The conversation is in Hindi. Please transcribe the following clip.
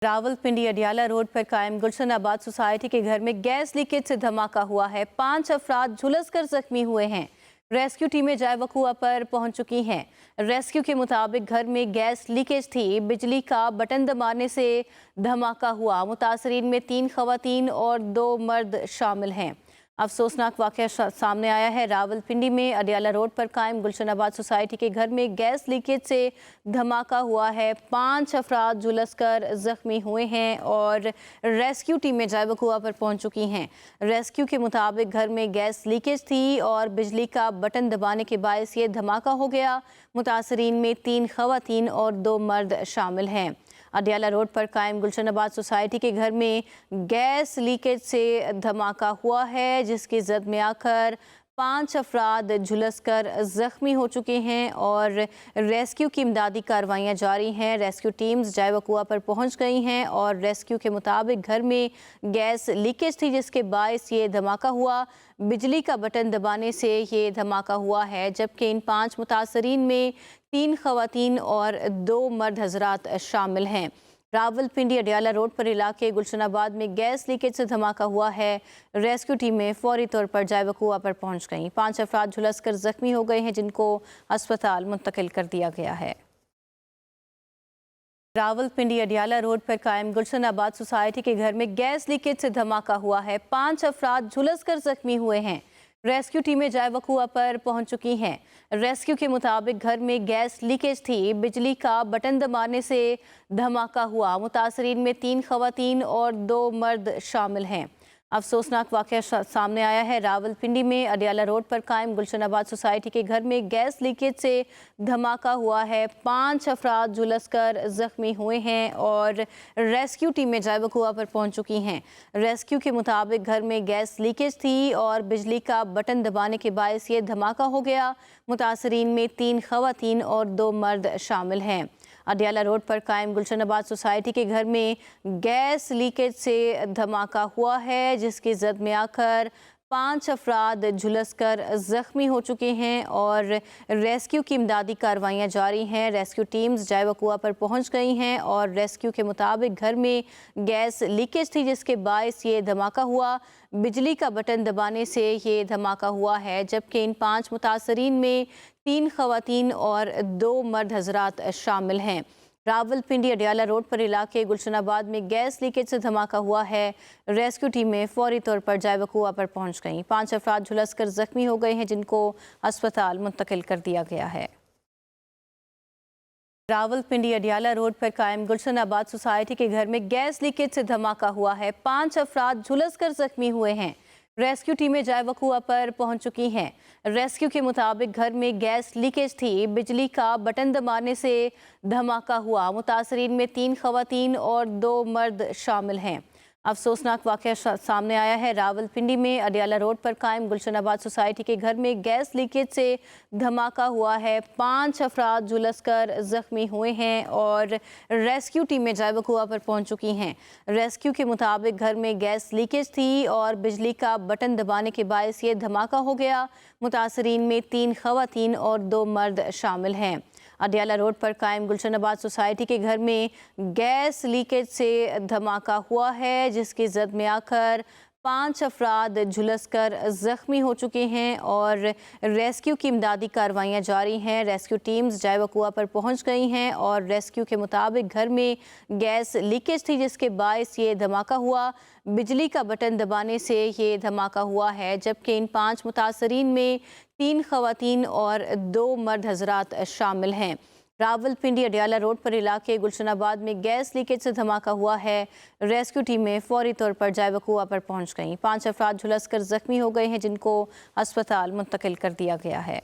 रावलपिंडी अडियाला रोड पर कायम गुलशन आबाद सोसाइटी के घर में गैस लीकेज से धमाका हुआ है। 5 अफराद झुलसकर जख्मी हुए हैं। रेस्क्यू टीमें जाए वकुआ पर पहुंच चुकी हैं। रेस्क्यू के मुताबिक घर में गैस लीकेज थी। बिजली का बटन दबाने से धमाका हुआ। मुतासरीन में 3 खवातीन और 2 मर्द शामिल हैं। अफसोसनाक वाक़या सामने आया है। रावलपिंडी में अडियाला रोड पर कायम गुलशन आबाद सोसाइटी के घर में गैस लीकेज से धमाका हुआ है। 5 अफराद झुलसकर जख्मी हुए हैं और रेस्क्यू टीमें जाए वकुआ पर पहुंच चुकी हैं। रेस्क्यू के मुताबिक घर में गैस लीकेज थी और बिजली का बटन दबाने के बायस ये धमाका हो गया। मुतासरीन में 3 खवातीन और 2 मर्द शामिल हैं। अडियाला रोड पर कायम गुलशन आबाद सोसाइटी के घर में गैस लीकेज से धमाका हुआ है, जिसकी जद में आकर 5 अफराद झुलसकर जख्मी हो चुके हैं और रेस्क्यू की इमदादी कार्रवाइयाँ जारी हैं। रेस्क्यू टीम्स जाए वकुआ पर पहुंच गई हैं और रेस्क्यू के मुताबिक घर में गैस लीकेज थी, जिसके बायस ये धमाका हुआ। बिजली का बटन दबाने से ये धमाका हुआ है, जबकि इन 5 मुतासरीन में 3 खवातीन और 2 मर्द हजरात शामिल हैं। रावलपिंडी अडियाला रोड पर इलाके गुलशनाबाद में गैस लीकेज से धमाका हुआ है। रेस्क्यू टीमें फौरी तौर पर जाए वकुआ पर पहुंच गईं। 5 अफराद झुलसकर जख्मी हो गए हैं, जिनको अस्पताल मुंतकिल कर दिया गया है। रावलपिंडी अडियाला रोड पर कायम गुलशन आबाद सोसाइटी के घर में गैस लीकेज से धमाका हुआ है। 5 अफराद झुलसकर जख्मी हुए हैं। रेस्क्यू टीमें जाए वकुआ पर पहुंच चुकी हैं। रेस्क्यू के मुताबिक घर में गैस लीकेज थी। बिजली का बटन दबाने से धमाका हुआ। मुतासरीन में 3 खवातीन और 2 मर्द शामिल हैं। अफसोसनाक वाक़या सामने आया है। रावलपिंडी में अडियाला रोड पर कायम गुलशन आबाद सोसाइटी के घर में गैस लीकेज से धमाका हुआ है। 5 अफराद झुलसकर जख्मी हुए हैं और रेस्क्यू टीमें जाए वकुआ पर पहुंच चुकी हैं। रेस्क्यू के मुताबिक घर में गैस लीकेज थी और बिजली का बटन दबाने के बायस ये धमाका हो गया। मुतासरीन में 3 खवातीन और 2 मर्द शामिल हैं। अडियाला रोड पर कायम गुलशन आबाद सोसाइटी के घर में गैस लीकेज से धमाका हुआ है, जिसकी जद में आकर 5 अफराद झुलसकर जख्मी हो चुके हैं और रेस्क्यू की इमदादी कार्रवाइयाँ जारी हैं। रेस्क्यू टीम्स जाए वकुआ पर पहुंच गई हैं और रेस्क्यू के मुताबिक घर में गैस लीकेज थी, जिसके बायस ये धमाका हुआ। बिजली का बटन दबाने से ये धमाका हुआ है, जबकि इन 5 मुतासरीन में 3 खवातीन और 2 मर्द हजरात शामिल हैं। रावलपिंडी अडियाला रोड पर इलाके गुलशनाबाद में गैस लीकेज से धमाका हुआ है। रेस्क्यू टीमें फौरी तौर पर जाए वकुआ पर पहुंच गईं। 5 अफराद झुलसकर जख्मी हो गए हैं, जिनको अस्पताल मुंतकिल कर दिया गया है। रावलपिंडी अडियाला रोड पर कायम गुलशन आबाद सोसाइटी के घर में गैस लीकेज से धमाका हुआ है। 5 अफराद झुलसकर जख्मी हुए हैं। रेस्क्यू टीमें जाए वकुआ पर पहुंच चुकी हैं। रेस्क्यू के मुताबिक घर में गैस लीकेज थी। बिजली का बटन दबाने से धमाका हुआ। मुतासरीन में 3 खवातीन और 2 मर्द शामिल हैं। अफसोसनाक वाक़या सामने आया है। रावलपिंडी में अडियाला रोड पर कायम गुलशन आबाद सोसाइटी के घर में गैस लीकेज से धमाका हुआ है। 5 अफराद झुलसकर जख्मी हुए हैं और रेस्क्यू टीमें जाए वकुआ पर पहुंच चुकी हैं। रेस्क्यू के मुताबिक घर में गैस लीकेज थी और बिजली का बटन दबाने के बायस ये धमाका हो गया। मुतासरीन में 3 खवातीन और 2 मर्द शामिल हैं। अडियाला रोड पर कायम गुलशन आबाद सोसाइटी के घर में गैस लीकेज से धमाका हुआ है, जिसकी जद में आकर 5 अफराद झुलसकर जख्मी हो चुके हैं और रेस्क्यू की इमदादी कार्रवाइयाँ जारी हैं। रेस्क्यू टीम्स जाए वकुआ पर पहुंच गई हैं और रेस्क्यू के मुताबिक घर में गैस लीकेज थी, जिसके बायस ये धमाका हुआ। बिजली का बटन दबाने से ये धमाका हुआ है, जबकि इन 5 मुतासरीन में 3 खवातीन और 2 मर्द हजरात शामिल हैं। रावलपिंडी अडियाला रोड पर इलाके गुलशनाबाद में गैस लीकेज से धमाका हुआ है। रेस्क्यू टीमें फौरी तौर पर जाए वकुआ पर पहुंच गईं। 5 अफराद झुलसकर जख्मी हो गए हैं, जिनको अस्पताल मुंतकिल कर दिया गया है।